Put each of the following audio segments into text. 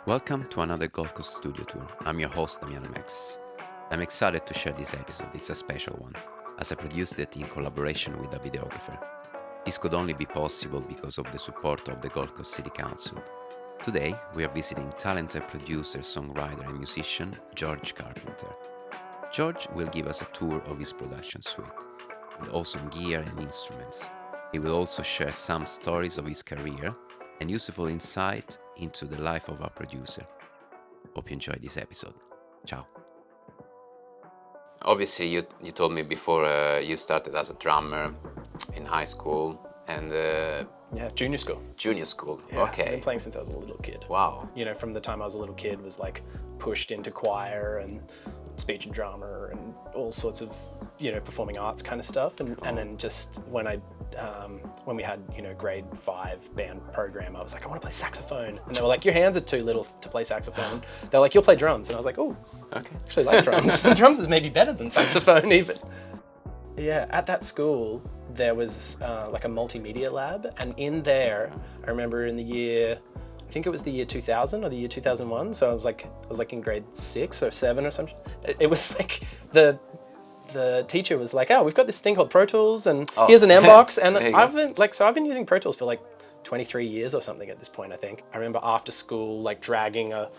Welcome to another Gold Coast studio tour. I'm your host, Damiano Mex. I'm excited to share this episode, it's a special one, as I produced it in collaboration with a videographer. This could only be possible because of the support of the Gold Coast City Council. Today, we are visiting talented producer, songwriter and musician George Carpenter. George will give us a tour of his production suite, with awesome gear and instruments. He will also share some stories of his career and useful insight into the life of a producer. Hope you enjoyed this episode. Ciao. Obviously, you told me before you started as a drummer in high school and junior school. Junior school. Yeah, Okay. I've been playing since I was a little kid. Wow. You know, from the time I was a little kid, was like pushed into choir and speech and drama and all sorts of, performing arts kind of stuff. And then just when we had, grade 5 band program, I was like, I want to play saxophone. And they were like, your hands are too little to play saxophone. They're like, you'll play drums. And I was like, oh, Okay. I actually like drums. Drums is maybe better than saxophone even. Yeah, at that school, there was like a multimedia lab. And in there, I remember in the year, I think it was the year 2000 or the year 2001. So I was like in grade 6 or 7 or something. It was like the teacher was like, oh, we've got this thing called Pro Tools and here's an M-Box. And I've been using Pro Tools for like 23 years or something at this point, I think. I remember after school, like dragging a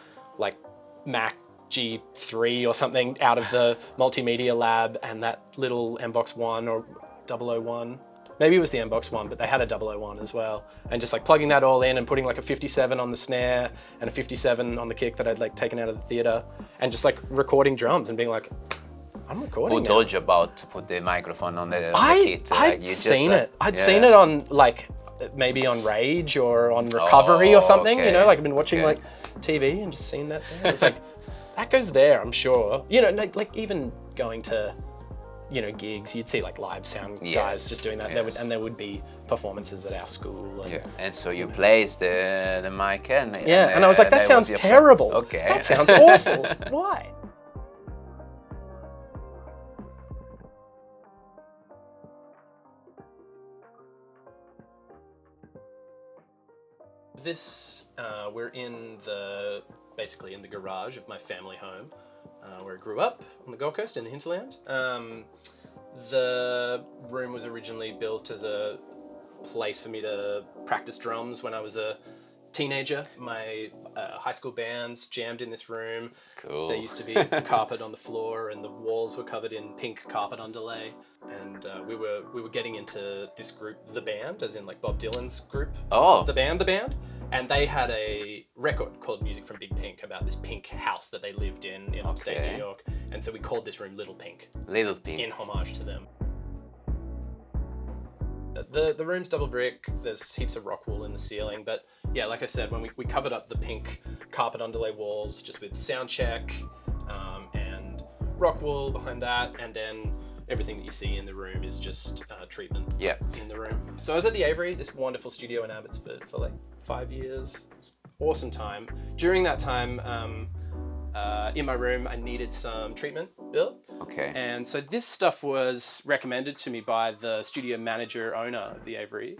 Mac G3 or something out of the multimedia lab and that little M-Box 1 or 001. Maybe it was the M-Box 1, but they had a 001 as well. And just like plugging that all in and putting like a 57 on the snare and a 57 on the kick that I'd taken out of the theater and just recording drums and being like, I'm recording. Who told you about to put the microphone on the kit? I'd seen it. I'd seen it on maybe on Rage or on Recovery or something, okay. I've been watching TV and just seen that there. It's like, that goes there, I'm sure. Even going to, gigs, you'd see live sound guys just doing that. Yes. There would be performances at our school. And so you placed the mic and I was like, that sounds terrible. Okay. That sounds awful. Why? We're basically in the garage of my family home, where I grew up on the Gold Coast in the hinterland. The room was originally built as a place for me to practice drums when I was a teenager. My high school bands jammed in this room. Cool. There used to be carpet on the floor and the walls were covered in pink carpet underlay. And we were getting into this group, The Band, as in Bob Dylan's group. Oh. The Band. And they had a record called Music from Big Pink about this pink house that they lived in upstate New York. And so we called this room Little Pink. Little Pink. In homage to them. The room's double brick, there's heaps of rock wool in the ceiling, but yeah, like I said, when we covered up the pink carpet underlay walls just with sound check and rock wool behind that, and then everything that you see in the room is just treatment in the room. So I was at the Avery, this wonderful studio in Abbotsford for 5 years. It was an awesome time. During that time, in my room, I needed some treatment built. Okay. And so this stuff was recommended to me by the studio manager owner of the Avery,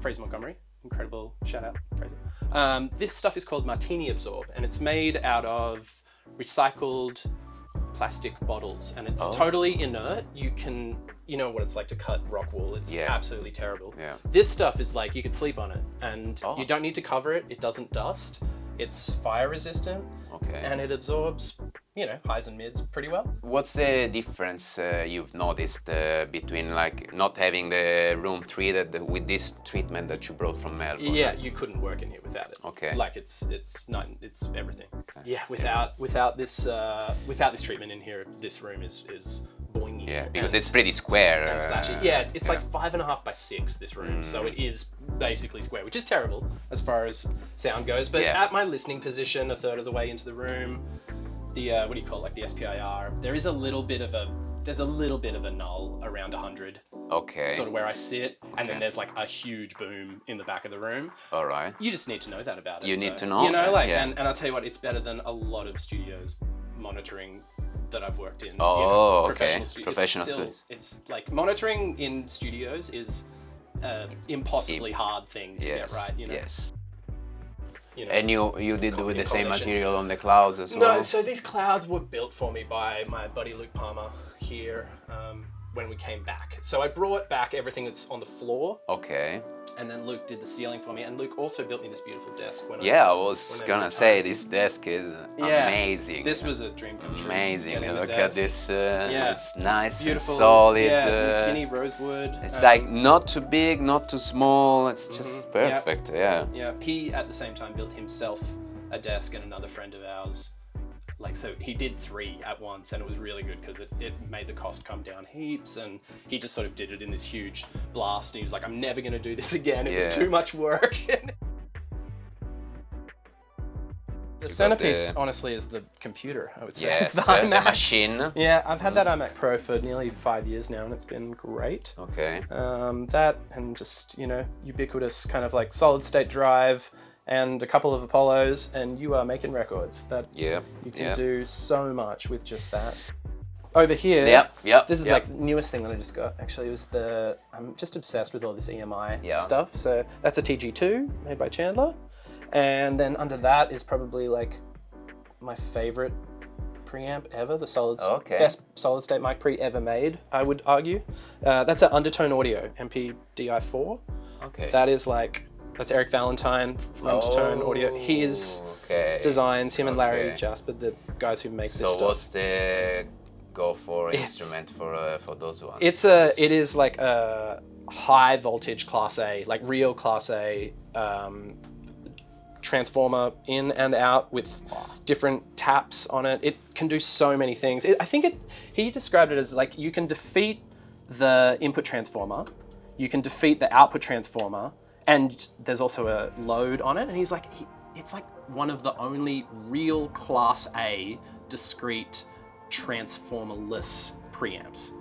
Fraser Montgomery. Incredible shout out, Fraser. This stuff is called Martini Absorb, and it's made out of recycled plastic bottles, and it's totally inert. You know what it's like to cut rock wool. It's absolutely terrible. Yeah. This stuff is you could sleep on it, and you don't need to cover it. It doesn't dust. It's fire resistant. Okay. And it absorbs, highs and mids pretty well. What's the difference you've noticed between not having the room treated with this treatment that you brought from Melbourne? Yeah, you couldn't work in here without it. Okay. It's everything. Okay. Yeah, without this treatment in here, this room is boingy. Yeah, because it's pretty square. And splashy. Yeah, it's 5.5 by 6, this room, so it is basically square, which is terrible as far as sound goes. But at my listening position, a third of the way into the room, the what do you call the SPIR? There's a little bit of a null around 100. Okay. Sort of where I sit, and then there's a huge boom in the back of the room. All right. You just need to know that about it. You need to know. And I'll tell you what, it's better than a lot of studios monitoring that I've worked in. Professional studios. Professional studios. It's monitoring in studios is impossibly hard thing to get right. Yes. you know. And you did with the same combination. material on the clouds as well? No, so these clouds were built for me by my buddy Luke Palmer here when we came back. So I brought back everything that's on the floor. Okay. And then Luke did the ceiling for me, and Luke also built me this beautiful desk. I was gonna say, this desk is amazing. This was a dream come true. Amazing. Look at this. It's nice and beautiful, solid. Guinea rosewood. It's like not too big, not too small. It's just perfect. Yeah. Yeah. He at the same time built himself a desk, and another friend of ours. Like, so he did 3 at once, and it was really good because it made the cost come down heaps, and he just sort of did it in this huge blast, and he was like, I'm never going to do this again. It was too much work. The centerpiece, honestly, is the computer, I would say. Yes, it's the machine. Yeah, I've had that iMac Pro for nearly 5 years now, and it's been great. Okay. That and just, you know, ubiquitous kind of like solid state drive, and a couple of Apollos, and you are making records. That you can do so much with just that. Over here, this is like the newest thing that I just got. Actually, it was I'm just obsessed with all this EMI stuff. So that's a TG2 made by Chandler, and then under that is probably like my favorite preamp ever, the best solid state mic pre ever made, I would argue. That's an Undertone Audio MPDI4. Okay. That is like. That's Eric Valentine from Undertone Audio. His designs, him and Larry Jasper, the guys who make this stuff. So what's the go-for instrument for those ones? It is like a high voltage Class A, like real Class A transformer in and out with different taps on it. It can do so many things. He described it as like you can defeat the input transformer, you can defeat the output transformer, and there's also a load on it, and he's like, it's like one of the only real Class A discrete transformerless preamps.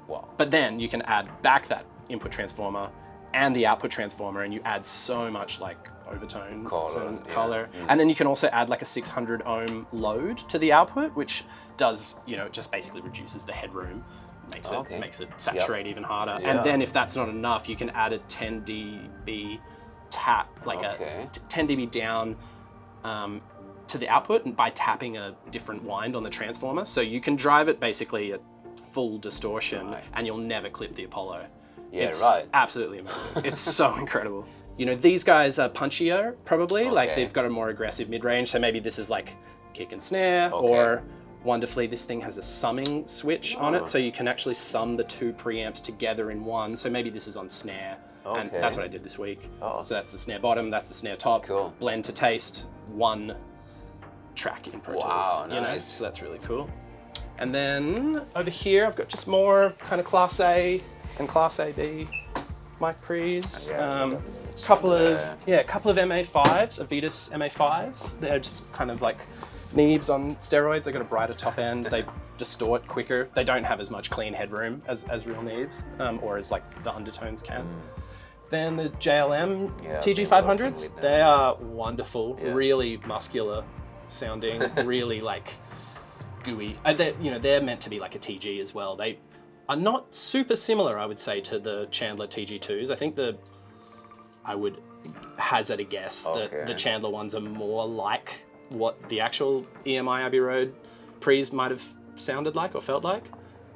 Wow. But then you can add back that input transformer and the output transformer, and you add so much like overtone and color. And then you can also add like a 600 ohm load to the output, which does, you know, just basically reduces the headroom. Makes it saturate even harder. And then if that's not enough, you can add a 10 dB tap, like a 10 dB down to the output by tapping a different wind on the transformer. So you can drive it basically at full distortion and you'll never clip the Apollo. It's absolutely amazing. It's so incredible. You know, these guys are punchier probably, like they've got a more aggressive mid-range. So maybe this is like kick and snare or wonderfully, this thing has a summing switch on it, so you can actually sum the 2 preamps together in one. So maybe this is on snare, and that's what I did this week. So that's the snare bottom, that's the snare top, blend to taste, 1 track in Pro Tools. You know? So that's really cool. And then over here, I've got just more kind of Class A and Class AB mic pre's. Couple of MA5s, Avitas MA5s. They're just kind of like Neves on steroids. They got a brighter top end. They distort quicker. They don't have as much clean headroom as real Neves, or as like the Undertones can. Then the JLM TG500s. They are wonderful, really muscular sounding, really like gooey. They're meant to be like a TG as well. They are not super similar, I would say, to the Chandler TG2s. I think I would hazard a guess that the Chandler ones are more like what the actual EMI Abbey Road pre's might have sounded like or felt like.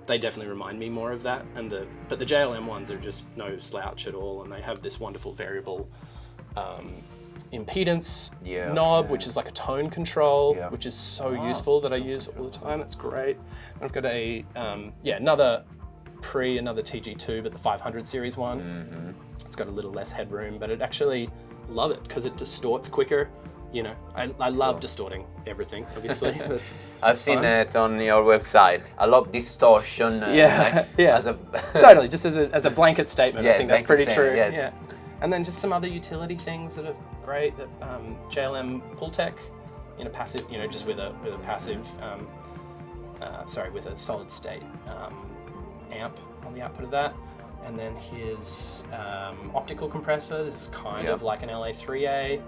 They definitely remind me more of that. But the JLM ones are just no slouch at all, and they have this wonderful variable impedance knob, which is like a tone control, which is so useful that I use all the time. It's great. And I've got another TG2, but the 500 series one. It's got a little less headroom, but it actually love it because it distorts quicker. You know, I love distorting everything, obviously. I've seen it on your website. I love distortion. Totally, just as a blanket statement, I think that's pretty true. Yes. Yeah. And then just some other utility things that are great. That JLM Pultec, passive, just with a passive, with a solid state amp on the output of that. And then his optical compressor. This is kind of like an LA3A.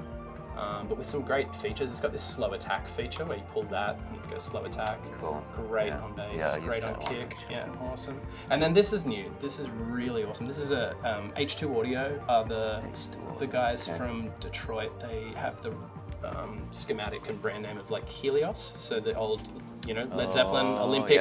But with some great features. It's got this slow attack feature where you pull that and it goes slow attack. Cool. Great on bass, great on kick. Yeah, awesome. And then this is new. This is really awesome. This is a H2 Audio. The guys from Detroit, they have the schematic and brand name of like Helios, so the old, Led Zeppelin Olympic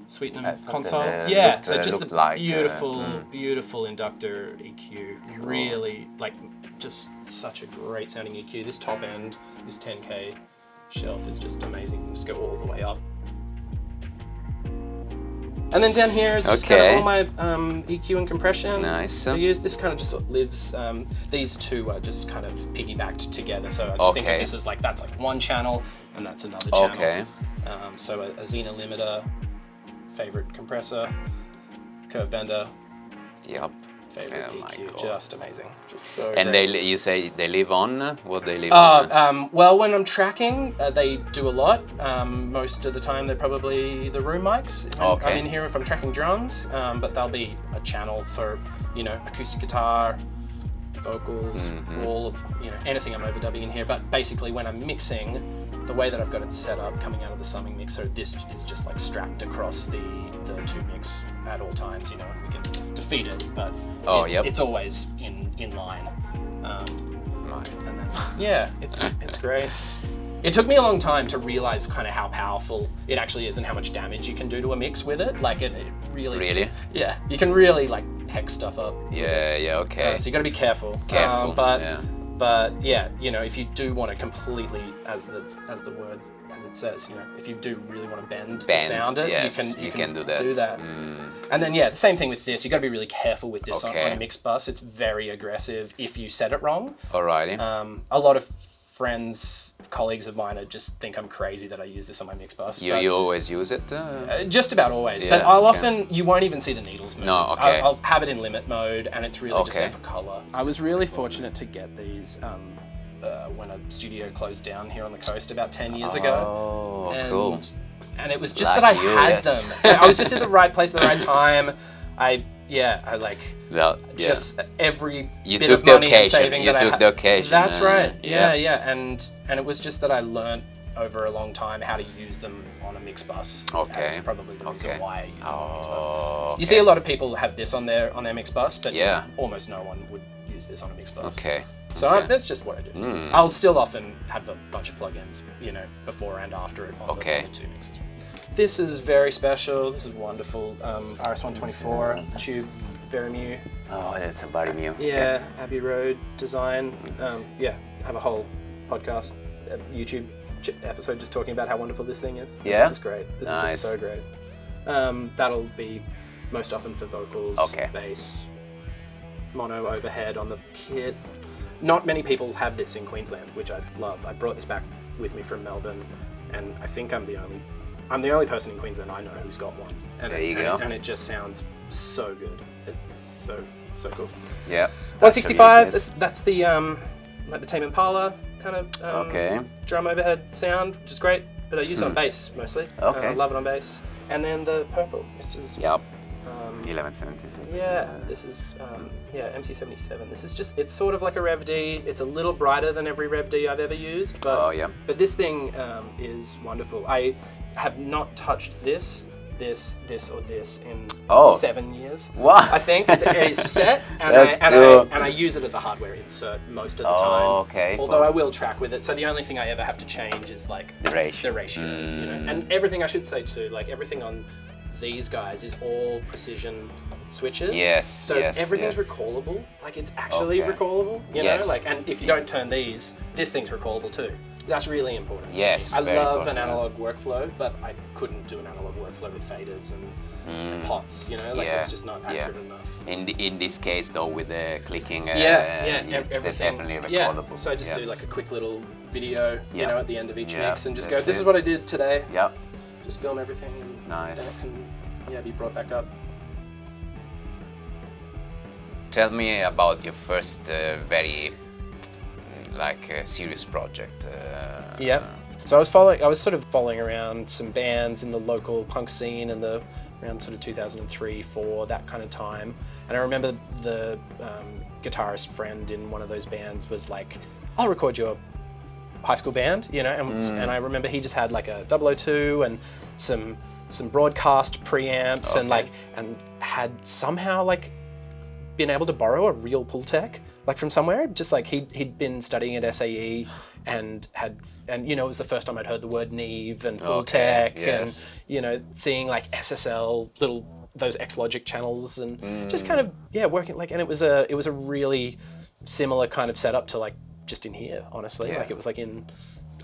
Sweetenham console. Yeah, so just the like, beautiful inductor EQ, really like just such a great sounding EQ. This top end, this 10K shelf is just amazing. Just go all the way up. And then down here is just kind of all my EQ and compression. Nice. I use this kind of just sort of lives. These two are just kind of piggybacked together. So I just think of this as like that's like one channel and that's another channel. Okay. So a Xena limiter, favorite compressor, curve bender. Yep. Favorite EQ, just amazing, just so And great. you say they live on? What they live on? Well, when I'm tracking, they do a lot. Most of the time, they're probably the room mics. I'm in here if I'm tracking drums, but they'll be a channel for, acoustic guitar, vocals, all of, anything I'm overdubbing in here. But basically, when I'm mixing, the way that I've got it set up coming out of the summing mixer, this is just like strapped across the two mix at all times. We can defeat it, but it's always in line. And then, it's great. It took me a long time to realize kind of how powerful it actually is and how much damage you can do to a mix with it. Like it really. Really? Yeah, you can really like hex stuff up. Yeah. Okay. So you got to be careful. But yeah, if you do want to completely, as the word as it says, if you do really want to bend the sound, you can do that. And then the same thing with this. You got to be really careful with this on a mix bus. It's very aggressive if you set it wrong. Alrighty. A lot of friends, colleagues of mine, just think I'm crazy that I use this on my mix bus. You always use it? Just about always. But I'll often, you won't even see the needles move. No, okay. I'll have it in limit mode and it's really just there for color. I was really fortunate to get these when a studio closed down here on the coast about 10 years ago. Oh, cool. And it was just that I had them. I was just at the right place at the right time. Just every bit of money and saving that I had. You took the occasion. That's right. Yeah. And it was just that I learned over a long time how to use them on a mix bus. That's probably the reason why I use them on a mix bus. You see a lot of people have this on their mix bus, but almost no one would use this on a mix bus. So that's just what I do. I'll still often have a bunch of plugins, before and after it on the two mixes. This is very special. This is wonderful. RS-124 tube, Verimue. Oh, that's a Verimue. Yeah, Abbey Road design. Have a whole podcast, YouTube episode just talking about how wonderful this thing is. Yeah? This is great. This is just so great. That'll be most often for vocals, bass, mono overhead on the kit. Not many people have this in Queensland, which I love. I brought this back with me from Melbourne, and I think I'm the only person in Queensland I know who's got one. And there you go. And it just sounds so good. It's so cool. Yeah. 165. That's the like the Tame Impala kind of drum overhead sound, which is great. But I use it on bass mostly. I love it on bass. And then the purple, which is 1176. Yeah, this is MC77. This is just, it's sort of like a Rev D. It's a little brighter than every Rev D I've ever used, but this thing is wonderful. I have not touched this or this in 7 years. What? I think it is set, and I use it as a hardware insert most of the time. Although I will track with it. So the only thing I ever have to change is like the ratios, and everything I should say too, like everything on these guys is all precision switches. So everything's recallable. Like it's actually recallable, you know? Like, and if you don't turn this thing's recallable too. That's really important. I love an analog workflow, but I couldn't do an analog workflow with faders and pots, it's just not accurate enough. In this case though, with the clicking, it's definitely recordable. So I just do like a quick little video, at the end of each mix and just go, this is what I did today. Just film everything and then it can be brought back up. Tell me about your first very serious project. So I was sort of following around some bands in the local punk scene in around sort of 2003, 2004, that kind of time. And I remember the guitarist friend in one of those bands was like, I'll record your high school band, and I remember he just had like a 002 and some broadcast preamps and had somehow been able to borrow a real Pultec like from somewhere. Just like he'd been studying at SAE and you know, it was the first time I'd heard the word Neve and Pultec and, you know, seeing like SSL those X-Logic channels and just kind of, working like, and it was a really similar kind of setup to like just in here, honestly. Like it was like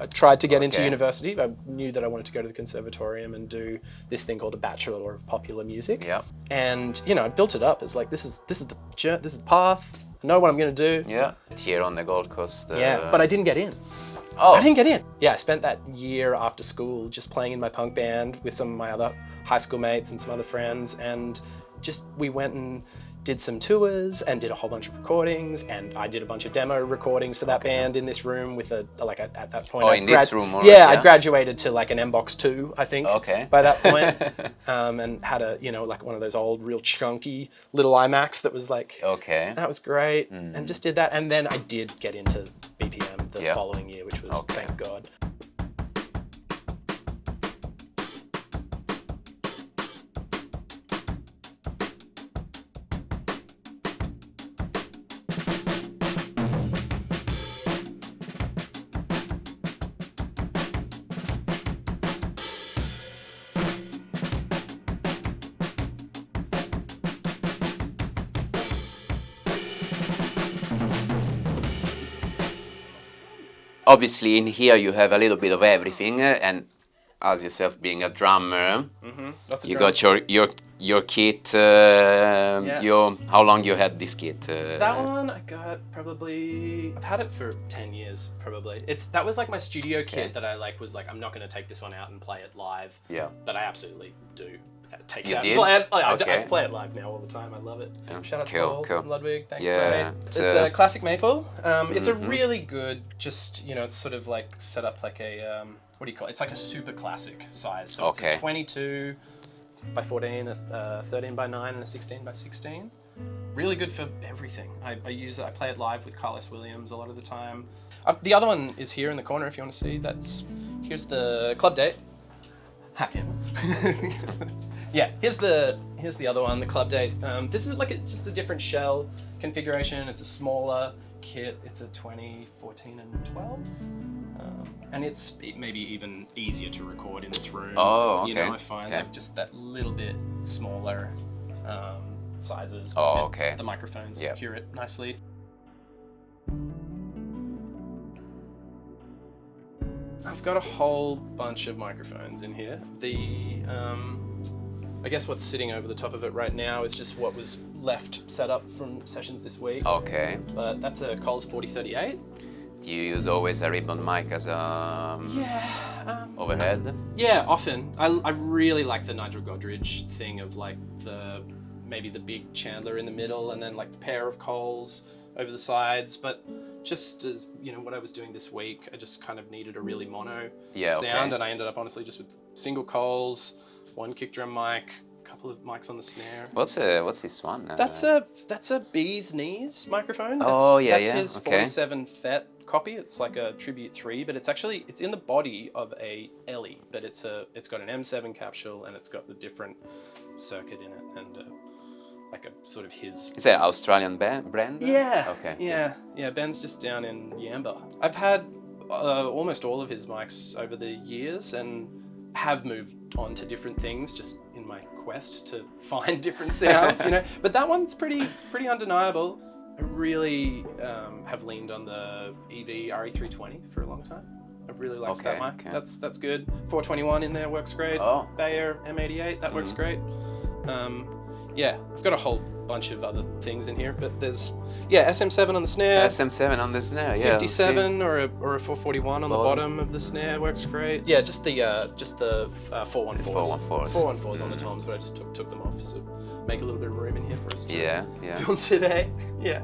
I tried to get into university. I knew that I wanted to go to the conservatorium and do this thing called a Bachelor of Popular Music. Yeah. And, you know, I built it up as like, this is the path. I know what I'm going to do. Yeah. Here on the Gold Coast. Yeah, but I didn't get in. Oh. I didn't get in. Yeah, I spent that year after school just playing in my punk band with some of my other high school mates and some other friends, and just we went and did some tours and did a whole bunch of recordings, and I did a bunch of demo recordings for that band in this room with at that point. Oh, in this room already? Yeah, I graduated to like an MBox 2, I think. Okay. By that point, and had a, you know, like one of those old real chunky little iMacs that was like. Okay. That was great, and just did that, and then I did get into BPM the following year, which was thank God. Obviously, in here you have a little bit of everything, and as yourself being a drummer, you got your kit. How long you had this kit? That one I got I've had it for 10 years probably. That was like my studio kit that I was like, I'm not going to take this one out and play it live. Yeah. But I absolutely do take it out and play it. I play it live now all the time. I love it. Shout out to Paul from Ludwig. Thanks, mate. It's a classic maple. It's a really good, just, you know, it's sort of like set up like a, what do you call it? It's like a super classic size. So it's a 22 by 14, a 13 by 9, and a 16 by 16. Really good for everything. I play it live with Carlos Williams a lot of the time. The other one is here in the corner if you want to see. Here's the club date. Hack him. Yeah, here's the other one, the club date. This is like just a different shell configuration. It's a smaller kit. It's a 20, 14, and 12. And it's maybe even easier to record in this room. Oh, okay. You know, I find like just that little bit smaller sizes. Oh, okay. The microphones cure it nicely. I've got a whole bunch of microphones in here. I guess what's sitting over the top of it right now is just what was left set up from sessions this week. Okay. But that's a Coles 4038. Do you use always a ribbon mic as a overhead? Yeah, often. I really like the Nigel Godrich thing of like maybe the big Chandler in the middle and then like the pair of Coles over the sides, but just as, you know, what I was doing this week, I just kind of needed a really mono sound, and I ended up honestly just with single Coles, one kick drum mic, a couple of mics on the snare. What's this one? That's a Bee's Knees microphone. That's his 47 FET copy. It's like a Tribute 3, but it's in the body of a Ellie, but it's got an M7 capsule and it's got the different circuit in it and like a sort of his... Is that an Australian brand? Yeah. Okay. Yeah, Ben's just down in Yamba. I've had almost all of his mics over the years and have moved on to different things just in my quest to find different sounds, you know. But that one's pretty undeniable. I really have leaned on the EV RE320 for a long time. I've really liked that mic. Okay. That's good. 421 in there works great. Oh. Bayer M88, that works great. Yeah, I've got a whole bunch of other things in here, but there's SM7 on the snare. SM7 on the snare, 57 or a 441 on the bottom of the snare works great. Yeah, just the 414s. 414s on the toms, but I just took them off to make a little bit of room in here for us to film today. Yeah.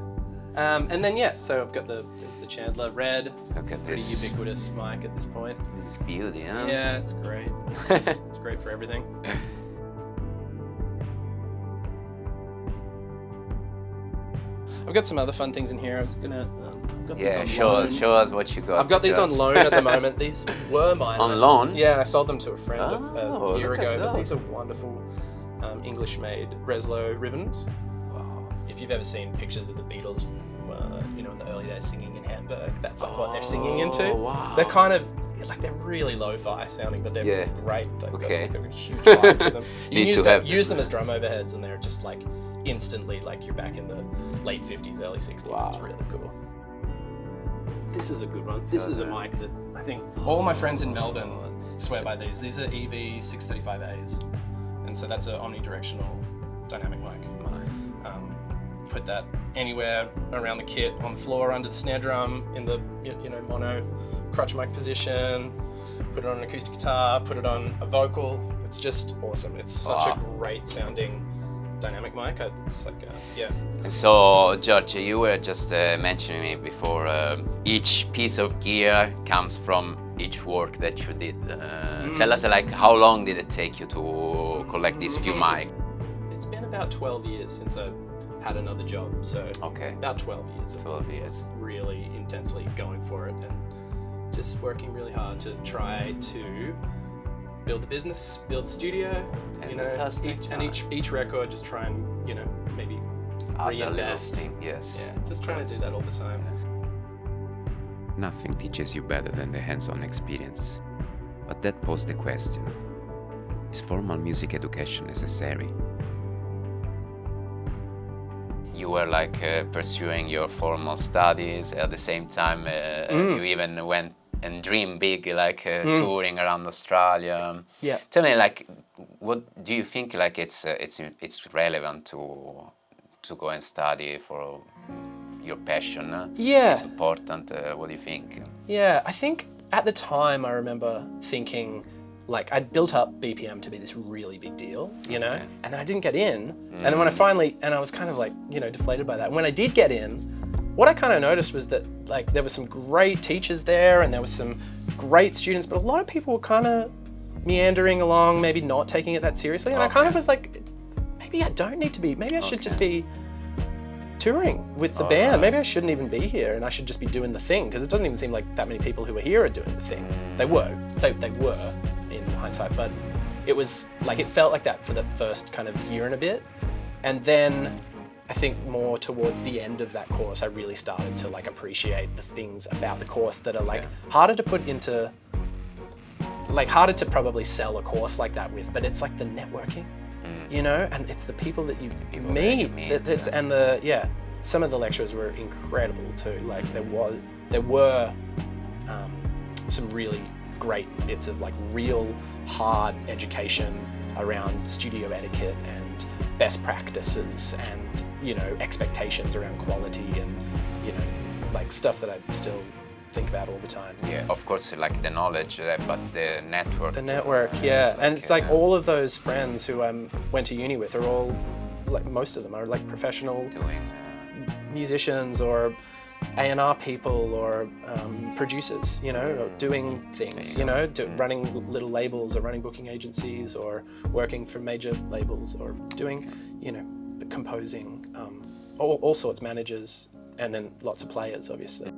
And then so I've got there's the Chandler Red. It's a pretty ubiquitous mic at this point. This is beauty, huh? Yeah, it's great. It's great for everything. I've got some other fun things in here. I was gonna. I've got these on loan. Show us what you got. I've got these on loan at the moment. These were mine. On loan? Yeah, I sold them to a friend a year ago. But these are wonderful English-made Reslo ribbons. Wow. If you've ever seen pictures of the Beatles you know, in the early days singing in Hamburg. That's like what they're singing into. Wow. They're kind of like they're really lo-fi sounding, but they're great. They've got a huge vibe to them. You can use them as drum overheads, and they're just like instantly like you're back in the late 50s, early 60s. Wow. It's really cool. This is a good one. This is a mic that I think all my friends in Melbourne swear by these. These are EV 635As, and so that's an omnidirectional dynamic mic. Put that anywhere around the kit, on the floor, under the snare drum, in the mono crutch mic position. Put it on an acoustic guitar. Put it on a vocal. It's just awesome. It's such a great sounding dynamic mic. It's like And so, George, you were just mentioning me before. Each piece of gear comes from each work that you did. Tell us, like, how long did it take you to collect these few mics? It's been about 12 years since I had another job, so about 12 years of really intensely going for it and just working really hard to try to build the business, build the studio, each record just try and maybe reinvest. Just trying to do that all the time. Nothing teaches you better than the hands-on experience, but that posed the question: is formal music education necessary? You were like pursuing your formal studies at the same time. You even went and dreamed big, like touring around Australia. Yeah. Tell me, like, what do you think? Like, it's relevant to go and study for your passion? Yeah. It's important. What do you think? Yeah, I think at the time I remember thinking, like, I'd built up BPM to be this really big deal, and then I didn't get in. And then when I was kind of like, deflated by that. When I did get in, what I kind of noticed was that, like, there were some great teachers there and there were some great students, but a lot of people were kind of meandering along, maybe not taking it that seriously. And I kind of was like, maybe I don't need to be, maybe I should just be touring with the band. Maybe I shouldn't even be here and I should just be doing the thing, because it doesn't even seem like that many people who are here are doing the thing. They were in hindsight, but it was like, it felt like that for the first kind of year and a bit. And then I think more towards the end of that course, I really started to like appreciate the things about the course that are like harder to put into, like harder to probably sell a course like that with, but it's like the networking, and it's the people that you meet. And some of the lecturers were incredible too. Like there were some really great bits of like real hard education around studio etiquette and best practices and expectations around quality and like stuff that I still think about all the time. Yeah, of course, like the knowledge, but the network. And it's like all of those friends who I went to uni with are all, like most of them are like professional musicians or A&R people or producers, or doing things, running little labels or running booking agencies or working for major labels or doing, composing, all sorts, managers, and then lots of players, obviously.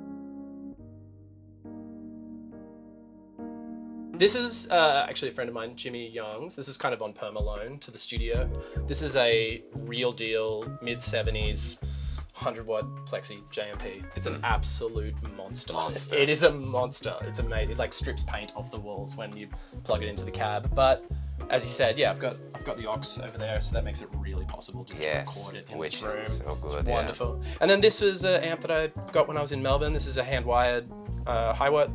This is actually a friend of mine, Jimmy Young's. This is kind of on perma loan to the studio. This is a real deal, mid-70s, 100-watt plexi JMP. It's an absolute monster. It is a monster. It's amazing. It like strips paint off the walls when you plug it into the cab. But as you said, I've got the aux over there, so that makes it really possible just to record it in this room. So good, it's wonderful. And then this was an amp that I got when I was in Melbourne. This is a hand-wired high-watt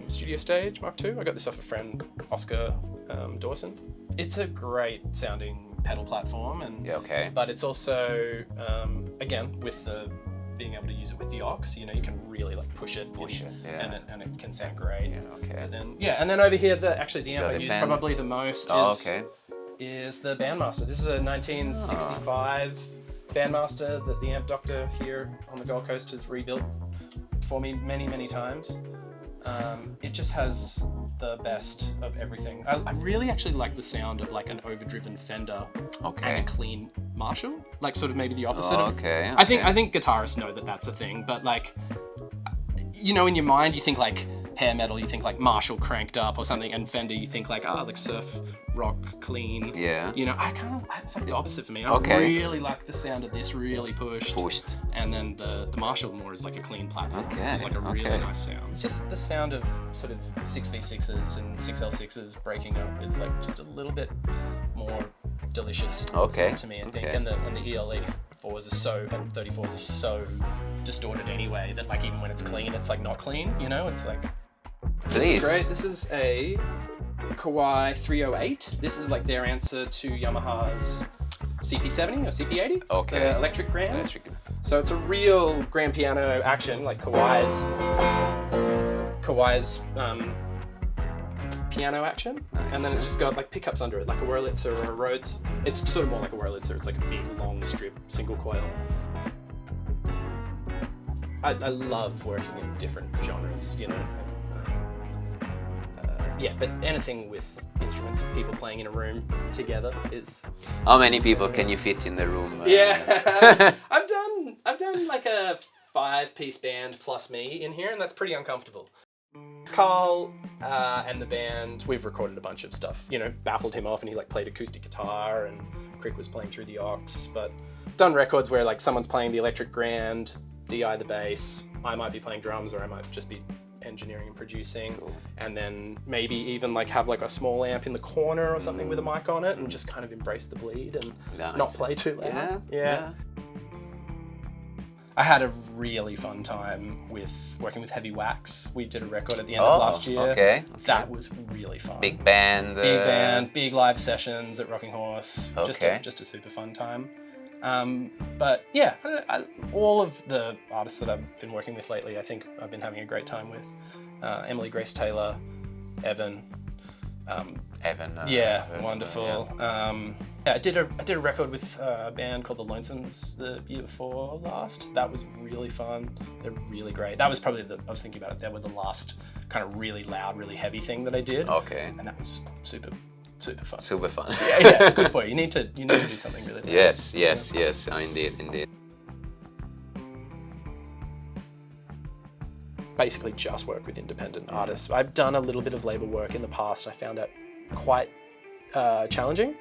studio stage Mark II. I got this off a friend, Oscar Dawson. It's a great sounding pedal platform, and but it's also again with the being able to use it with the aux, you can really like push it, and it can sound great. And then over here, the amp I use probably the most is the Bandmaster. This is a 1965 Bandmaster that the amp doctor here on the Gold Coast has rebuilt for me many times. It just has the best of everything. I really actually like the sound of like an overdriven Fender and a clean Marshall, like sort of maybe the opposite of. I think guitarists know that that's a thing, but like, in your mind you think like hair metal, you think like Marshall cranked up or something, and Fender, you think like like surf rock clean. Yeah. You know, it's like the opposite for me. I really like the sound of this really pushed. And then the Marshall more is like a clean platform. Okay. It's like a really nice sound. Just the sound of sort of 6v6s and 6L6s breaking up is like just a little bit more delicious to me, I think. And the EL84s are so, and 34s are so distorted anyway that like even when it's clean, it's like not clean, you know? It's like... This is great. This is a Kawai 308. This is like their answer to Yamaha's CP70 or CP80, the electric grand. So it's a real grand piano action, like Kawai's piano action, and then it's just got like pickups under it, like a Wurlitzer or a Rhodes. It's sort of more like a Wurlitzer. It's like a big, long strip, single coil. I love working in different genres, you know. But anything with instruments, people playing in a room together is... How many people can you fit in the room? I've done like a 5-piece band plus me in here, and that's pretty uncomfortable. Carl and the band, we've recorded a bunch of stuff, you know, baffled him off, and he like played acoustic guitar, and Crick was playing through the aux, but done records where like someone's playing the electric grand, DI the bass, I might be playing drums, or I might just be engineering and producing, and then maybe even like have like a small amp in the corner or something with a mic on it, and just kind of embrace the bleed and not play too loud. Yeah. I had a really fun time with working with Heavy Wax. We did a record at the end of last year. That was really fun. Big band, big live sessions at Rocking Horse. Just a super fun time. But yeah, all of the artists that I've been working with lately, I think I've been having a great time with. Emily Grace Taylor, Evan. Wonderful. I did a record with a band called the Lonesomes the year before last. That was really fun. They're really great. That was probably I was thinking about it, they were the last kind of really loud, really heavy thing that I did. And that was super fun. Super fun. Yeah, it's good for you. You need to do something really loud. Yes. Oh, indeed. Basically just work with independent artists. I've done a little bit of label work in the past. I found it quite challenging.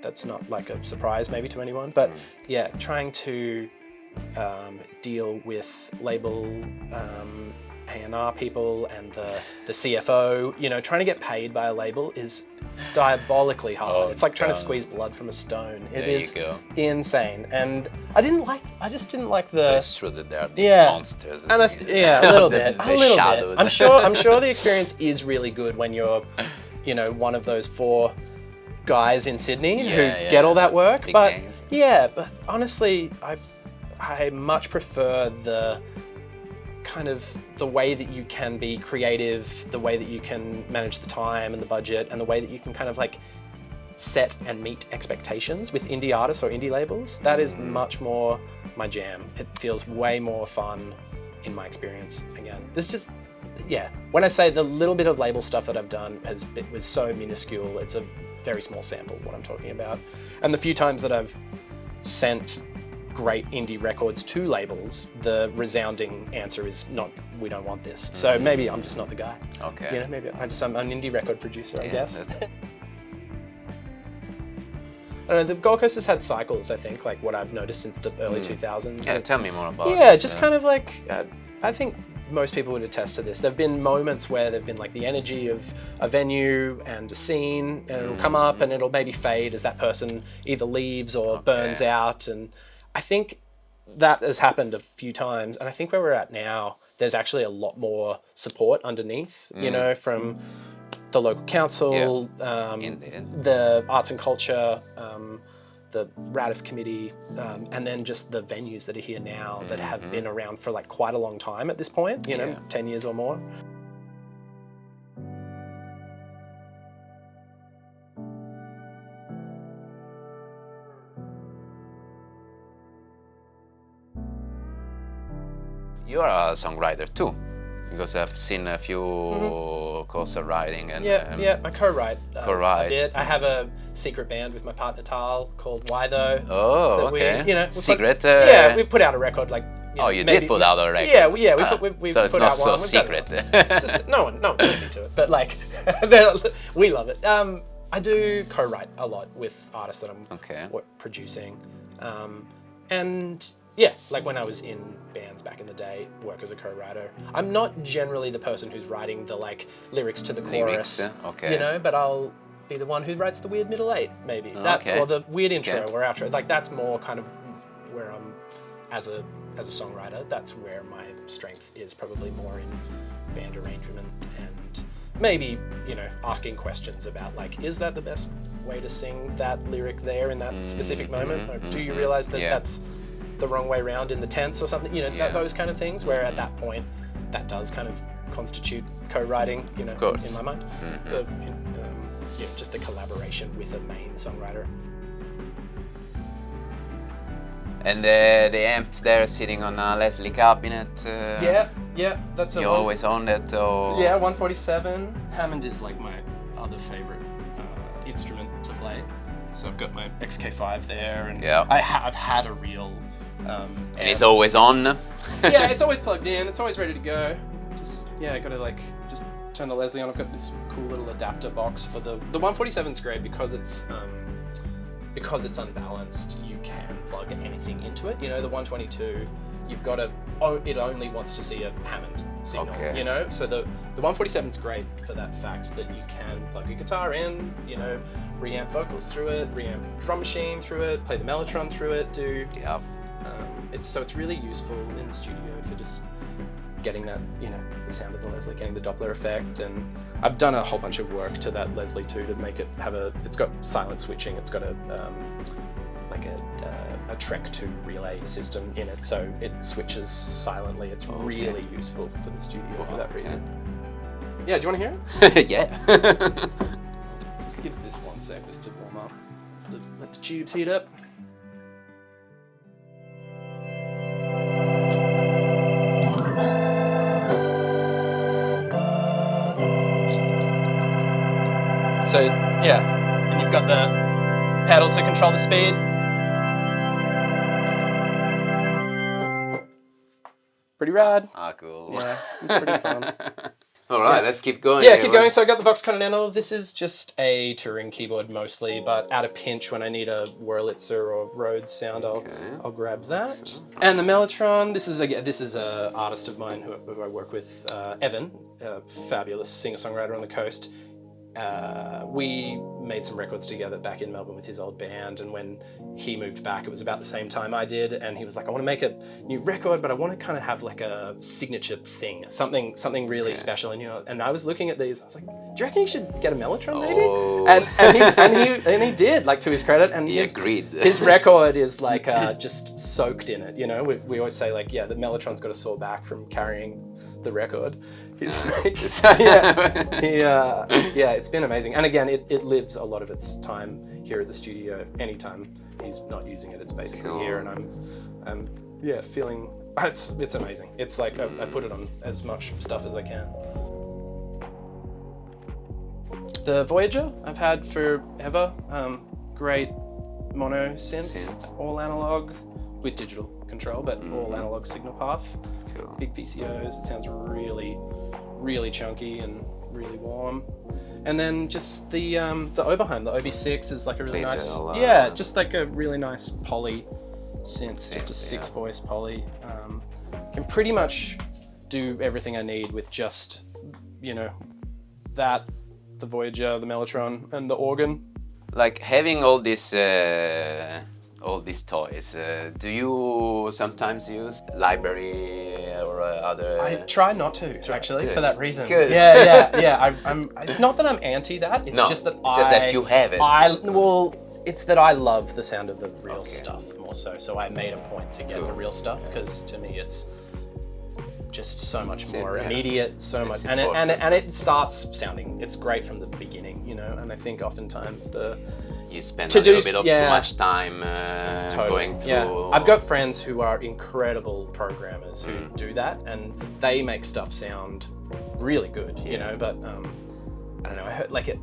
That's not like a surprise maybe to anyone, but yeah, trying to deal with label A&R people and the CFO, you know, trying to get paid by a label is diabolically hard. It's like trying to squeeze blood from a stone. It is insane, and I just didn't like the... So it's true that there are these monsters. And a little bit. I'm sure the experience is really good when you're, you know, one of those 4 guys in Sydney who get all that work. But honestly, I much prefer the kind of the way that you can be creative, the way that you can manage the time and the budget, and the way that you can kind of like set and meet expectations with indie artists or indie labels. That is much more my jam. It feels way more fun in my experience. Again, this just, when I say the little bit of label stuff that I've done was so minuscule, it's a very small sample of what I'm talking about. And the few times that I've sent great indie records to labels, the resounding answer is not, we don't want this. So maybe I'm just not the guy. You know, maybe I'm an indie record producer, I guess. I don't know, the Gold Coast has had cycles, I think, like what I've noticed since the early 2000s. Yeah, tell me more about it. Yeah, just kind of like, I think most people would attest to this. There've been moments where there've been like the energy of a venue and a scene, and it'll come up and it'll maybe fade as that person either leaves or burns out. And I think that has happened a few times, and I think where we're at now, there's actually a lot more support underneath, you know, from the local council, the arts and culture, the RADIF committee, and then just the venues that are here now that have been around for like quite a long time at this point, you know, 10 years or more. You're a songwriter too, because I've seen a few coastal riding and I co-write. Co-write. A bit. I have a secret band with my partner Tal called Why Though. Oh, okay. We, you know, secret. We put out a record like Oh, you did put out a record? Yeah, we so it's put not out so one. secret. No one listening to it, but like, we love it. I do co-write a lot with artists that I'm producing, and yeah, like when I was in bands back in the day, work as a co-writer. I'm not generally the person who's writing the like lyrics to the chorus, you know, but I'll be the one who writes the weird middle eight, maybe. That's or the weird intro or outro. Like that's more kind of where I'm as a songwriter. That's where my strength is, probably more in band arrangement and maybe, you know, asking questions about like, is that the best way to sing that lyric there in that specific moment, or do you realize that that's the wrong way around in the tense or something, you know, those kind of things, where at that point that does kind of constitute co-writing, you know, in my mind. Just the collaboration with a main songwriter. And the amp there sitting on a Leslie cabinet. Yeah, that's you always own that, or? Yeah, 147. Hammond is like my other favorite instrument to play. So I've got my XK5 there, and I've had a real. And it's always on. Yeah, it's always plugged in. It's always ready to go. Just I got to like just turn the Leslie on. I've got this cool little adapter box for the 147's great because it's unbalanced. You can plug anything into it. You know, the 122, you've got it only wants to see a Hammond signal. You know, so the 147's great for that fact that you can plug a guitar in. You know, reamp vocals through it, reamp drum machine through it, play the Mellotron through it. It's really useful in the studio for just getting that, you know, the sound of the Leslie, getting the Doppler effect, and I've done a whole bunch of work to that Leslie too to make it have it's got silent switching, it's got a Trek 2 relay system in it, so it switches silently. It's really useful for the studio for that reason. Yeah, do you want to hear it? Yeah. Just give this 1 sec just to warm up. Let the tubes heat up. So yeah, and you've got the pedal to control the speed. Pretty rad. Cool. Yeah, it's pretty fun. All right, let's keep going. Yeah, keep going. So I got the Vox Continental. This is just a touring keyboard mostly, but at a pinch when I need a Wurlitzer or Rhodes sound, I'll grab that. And the Mellotron. This is a artist of mine who I work with, Evan, a fabulous singer-songwriter on the coast. We made some records together back in Melbourne with his old band, and when he moved back, it was about the same time I did, and he was like, I want to make a new record, but I want to kind of have like a signature thing, something really special. And you know, and I was looking at these, I was like, do you reckon you should get a Mellotron maybe? And he did, like, to his credit, and he agreed. His record is like just soaked in it, you know. We always say like, yeah, the Mellotron's got a sore back from carrying the record. It's been amazing. And again, it lives a lot of its time here at the studio. Anytime he's not using it, it's basically here, and I'm feeling it's amazing. It's like I put it on as much stuff as I can. The Voyager I've had forever. Great mono synth, all analog with digital control, but all analog signal path. Cool. Big VCOs. It sounds really, really chunky and really warm. And then just the Oberheim, the OB6 is like a really nice, just like a really nice poly synth, just a 6-voice poly. Can pretty much do everything I need with just, you know, that, the Voyager, the Mellotron, and the organ. Like having all these toys, do you sometimes use library or other? I try not to actually, for that reason. Good. Yeah. It's not that I'm anti that. It's just that that you have it. It's that I love the sound of the real stuff more so. So I made a point to get the real stuff because to me it's just so much more immediate, so much, and it starts sounding. It's great from the beginning, you know. And I think oftentimes you spend a little bit of too much time going through. Yeah, I've got friends who are incredible programmers who do that, and they make stuff sound really good, you know. But I don't know. I heard like it.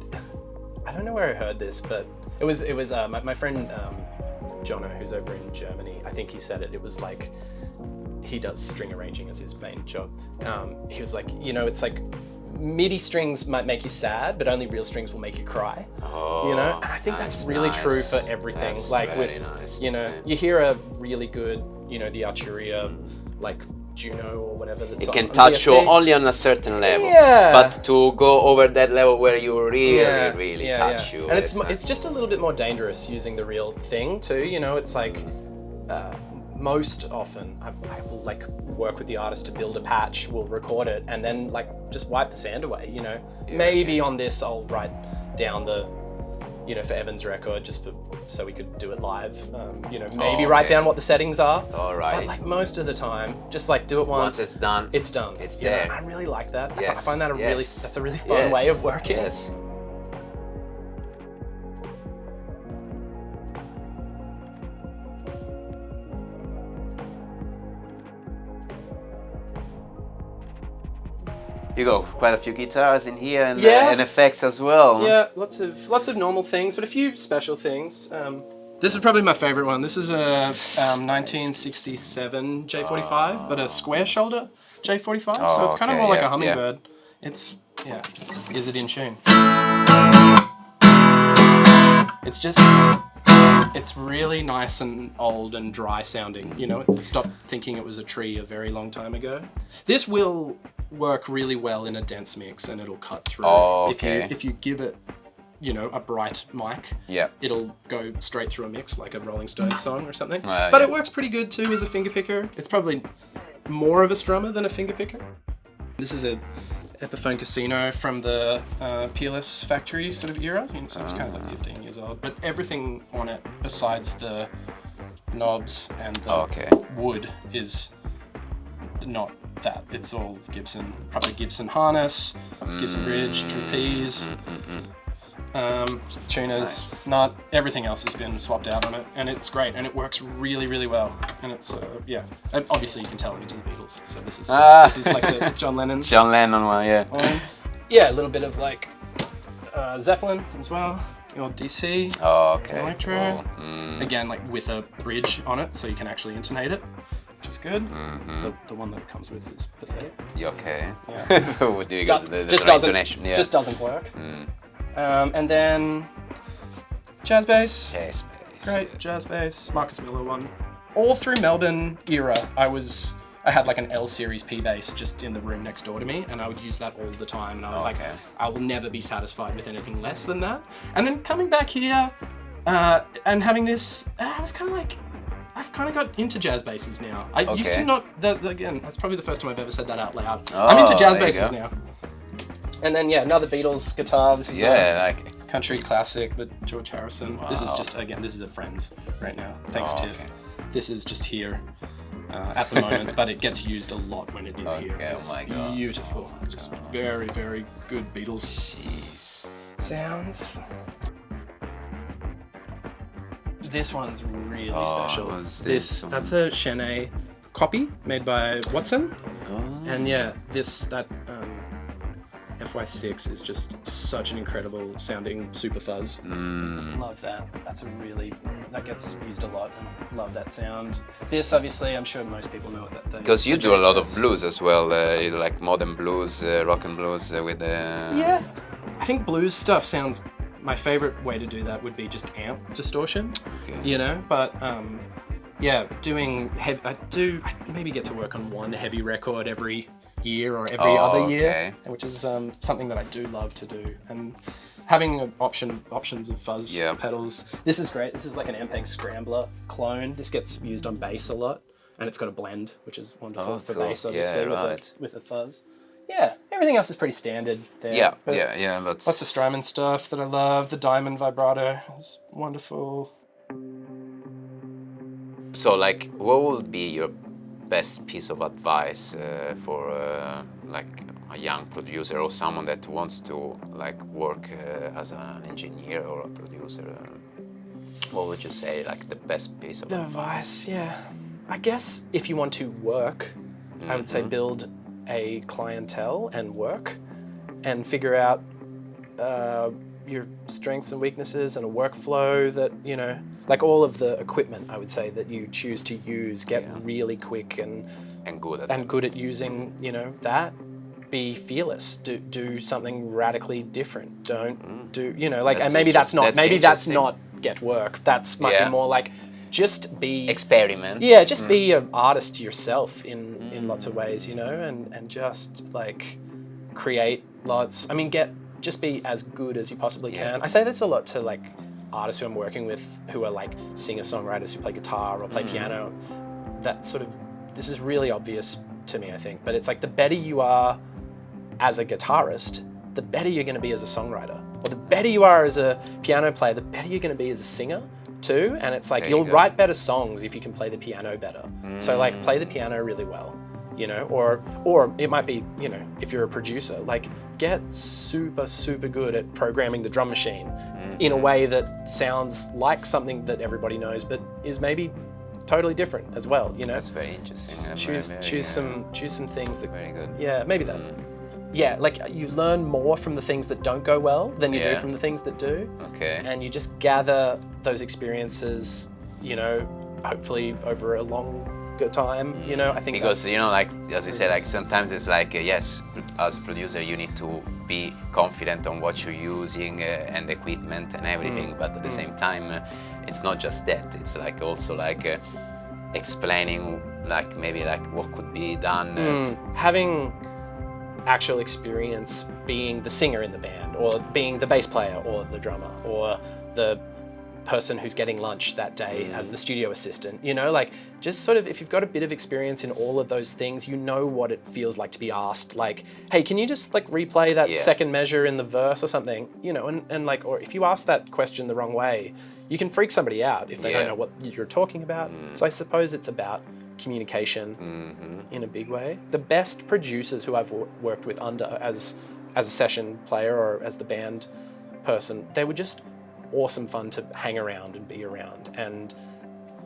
I don't know where I heard this, but it was my friend Jono, who's over in Germany. I think he said it. It was like he does string arranging as his main job. He was like, you know, it's like MIDI strings might make you sad, but only real strings will make you cry. You know, and I think that's really true for everything. That's like very with, nice you to know, say. you hear a really good, you know, the Arturia, like Juno or whatever. That's It can on touch you VST. only on a certain level. Yeah. But to go over that level where you really touch you. And it's just a little bit more dangerous using the real thing too. You know, it's like most often I will like work with the artist to build a patch, we'll record it, and then like just wipe the sand away. You know, maybe on this I'll write down the, you know, for Evan's record, just so we could do it live. You know, maybe write down what the settings are. All right. But like most of the time, just like do it once. Once it's done. It's done. It's You know, there. I really like that. Yes. I find that Yes. that's a really fun way of working. Yes. You got quite a few guitars in here and, and effects as well. Yeah, lots of normal things, but a few special things. This is probably my favorite one. This is a 1967 J45, but a square shoulder J45, so it's kind of more like a hummingbird. It's, is it in tune? It's just, it's really nice and old and dry sounding, you know? Stop thinking it was a tree a very long time ago. This will work really well in a dense mix and it'll cut through. If you give it, you know, a bright mic, it'll go straight through a mix like a Rolling Stones song or something. But it works pretty good too as a finger picker. It's probably more of a strummer than a finger picker. This is a Epiphone Casino from the Peerless factory sort of era. So it's kind of like 15 years old. But everything on it besides the knobs and the wood is not that. It's all Gibson, probably Gibson harness, Gibson bridge, trapeze, tuners, nut, everything else has been swapped out on it, and it's great, and it works really, really well. And it's and obviously you can tell I'm into the Beatles, so this is like the John Lennon. John Lennon one, a little bit of like Zeppelin as well. Your DC, electro, again like with a bridge on it, so you can actually intonate it, which is good. The one that it comes with is pathetic. Okay. Yeah. What do you guys the intonation? Yeah. Just doesn't work. And then jazz bass. Jazz bass. Great jazz bass. Marcus Miller one. All through Melbourne era, I had like an L series P bass just in the room next door to me, and I would use that all the time. And I was like, I will never be satisfied with anything less than that. And then coming back here and having this, I was kind of like, I've kind of got into jazz basses now. I used to not, again, that's probably the first time I've ever said that out loud. I'm into jazz basses now. And then another Beatles guitar. This is a country classic, the George Harrison. Wow. This is just, again, this is a Friends right now. Thanks, Tiff. This is just here at the moment, but it gets used a lot when it is here. It's beautiful. Just very, very good Beatles sounds. This one's really special. That's a Chenet copy made by Watson. And that FY6 is just such an incredible sounding super fuzz. Love that. That gets used a lot. And love that sound. This, obviously, I'm sure most people know what that. Because you do a lot of blues as well, like modern blues, rock and blues with the. Yeah, I think blues stuff sounds. My favorite way to do that would be just amp distortion. You know, but doing heavy. I maybe get to work on one heavy record every year or every other year, which is something that I do love to do. And having options of fuzz pedals. This is great. This is like an Ampeg Scrambler clone. This gets used on bass a lot, and it's got a blend, which is wonderful for bass, obviously, with a fuzz. Yeah, everything else is pretty standard there. That's lots of Strymon stuff that I love. The Diamond vibrato is wonderful. So, like, what would be your best piece of advice for like a young producer or someone that wants to like work as an engineer or a producer? What would you say, like, the best piece of advice? I guess if you want to work, I would say build a clientele and work and figure out your strengths and weaknesses and a workflow that, you know, like all of the equipment, I would say, that you choose to use, get really quick and good at using, you know, that. Be fearless. Do something radically different. Don't do, you know, like, and maybe that's not get work. That's might be more like just be experiment. Yeah, just be an artist yourself in lots of ways, you know, and just like create lots. I mean, just be as good as you possibly can. I say this a lot to like artists who I'm working with who are like singer-songwriters who play guitar or play piano. That sort of, this is really obvious to me, I think, but it's like the better you are as a guitarist, the better you're going to be as a songwriter. Or the better you are as a piano player, the better you're going to be as a singer too. And it's like you'll write better songs if you can play the piano better. So like play the piano really well, you know, or it might be, you know, if you're a producer, like get super good at programming the drum machine in a way that sounds like something that everybody knows, but is maybe totally different as well, you know. That's very interesting. Choose some things that very good. Yeah, maybe that. Yeah, like you learn more from the things that don't go well than you do from the things that do. Okay. And you just gather those experiences, you know, hopefully over a longer time, you know. I think because, you know, like as you said, like sometimes it's like yes, as a producer you need to be confident on what you're using and equipment and everything, but at the same time it's not just that. It's like also like explaining like maybe like what could be done. Having actual experience being the singer in the band, or being the bass player, or the drummer, or the person who's getting lunch that day as the studio assistant, you know, like just sort of, if you've got a bit of experience in all of those things, you know what it feels like to be asked, like, hey, can you just like replay that second measure in the verse or something, you know, and like, or if you ask that question the wrong way, you can freak somebody out if they don't know what you're talking about. So I suppose it's about communication in a big way. The best producers who I've worked with as a session player or as the band person, they were just awesome fun to hang around and be around, and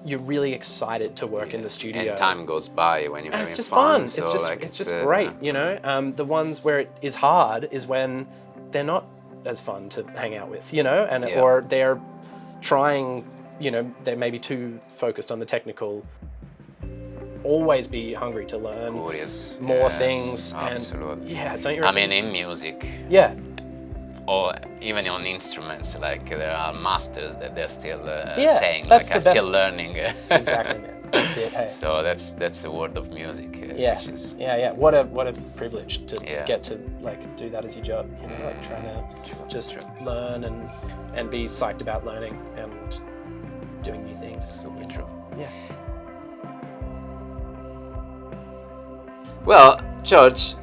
you're really excited to work in the studio. And time goes by when you're having it's just fun. So it's just like, great, you know. The ones where it is hard is when they're not as fun to hang out with, you know, and or they're trying, you know, they're maybe too focused on the technical. Always be hungry to learn more things. Absolutely. And don't you? I mean, in music. Yeah. Or even on instruments, like there are masters that they're still saying, like I'm still learning. Exactly, man. That's it. Hey. So that's the word of music. Yeah. What a privilege to get to like do that as your job. You know, like trying to just learn and be psyched about learning and doing new things. Super true. Yeah. Well, George,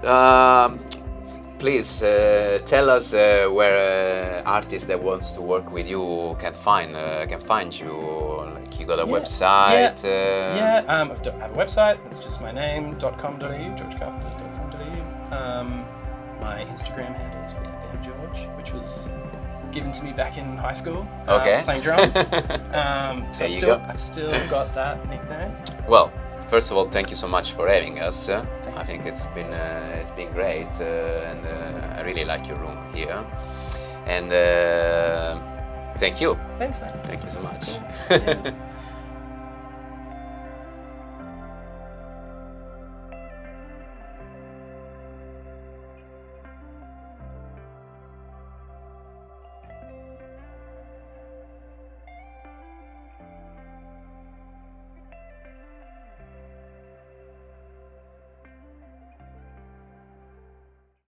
please tell us where artists that wants to work with you can find you. Like you got a website. I have a website. It's just my name .com.au, georgecarpenter.com.au. My Instagram handle is BamBamGeorge, which was given to me back in high school. Playing drums. So I've still got that nickname. Well, first of all, thank you so much for having us. I think it's been great, and I really like your room here. And thank you. Thanks, man. Thank you so much.